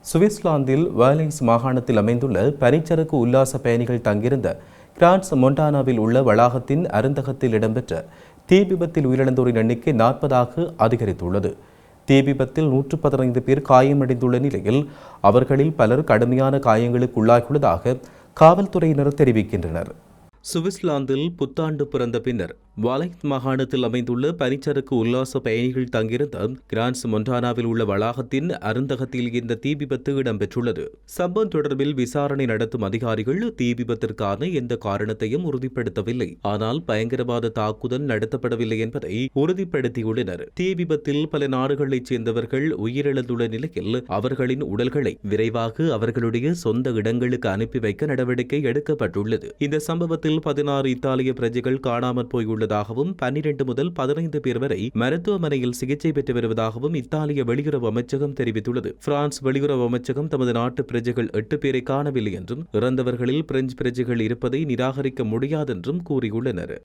சுவிட்சர்லாந்தில் வேலன்ஸ் மாகாணத்தில் அமைந்துள்ள பனிச்சறுக்கு உல்லாச பயணிகள் தங்கியிருந்த கிரான்ஸ் மொண்டானாவில் உள்ள வளாகத்தின் அருந்தகத்தில் இடம்பெற்ற தீ விபத்தில் உயிரிழந்தோரின் எண்ணிக்கை 40ஆக அதிகரித்துள்ளது. தீ விபத்தில் 115 பேர் காயமடைந்துள்ள நிலையில் அவர்களில் பலர் கடுமையான காயங்களுக்கு உள்ளாகியுள்ளதாக காவல்துறையினர் தெரிவிக்கின்றனர். சுவிட்சர்லாந்தில் புத்தாண்டு பிறந்த பின்னர் வாலைத் மாகாணத்தில் அமைந்துள்ள பனிச்சறுக்கு உல்லாச பயணிகள் தங்கியிருந்த கிரான்ஸ் மொண்டானாவில் உள்ள வளாகத்தின் அருந்தகத்தில் இந்த தீ விபத்து இடம்பெற்றுள்ளது. சம்பவம் தொடர்பில் விசாரணை நடத்தும் அதிகாரிகள் தீ விபத்திற்கான எந்த காரணத்தையும் உறுதிப்படுத்தவில்லை. ஆனால் பயங்கரவாத தாக்குதல் நடத்தப்படவில்லை என்பதை உறுதிப்படுத்தியுள்ளனர். தீ விபத்தில் பல நாடுகளைச் சேர்ந்தவர்கள் உயிரிழந்துள்ள நிலையில் அவர்களின் உடல்களை விரைவாக அவர்களுடைய சொந்த இடங்களுக்கு அனுப்பி வைக்க நடவடிக்கை எடுக்கப்பட்டுள்ளது. இந்த சம்பவத்தில் 16 இத்தாலிய பிரஜைகள் காணாமற் போயுள்ளதாகவும் 12 முதல் 15 பேர் வரை மருத்துவமனையில் சிகிச்சை பெற்று வருவதாகவும் இத்தாலிய வெளியுறவு அமைச்சகம் தெரிவித்துள்ளது. பிரான்ஸ் வெளியுறவு அமைச்சகம் தமது நாட்டு பிரஜைகள் 8 பேரை காணவில்லை என்றும் இறந்தவர்களில் பிரெஞ்சு பிரஜைகள் இருப்பதை நிராகரிக்க முடியாதென்றும் கூறியுள்ளனர்.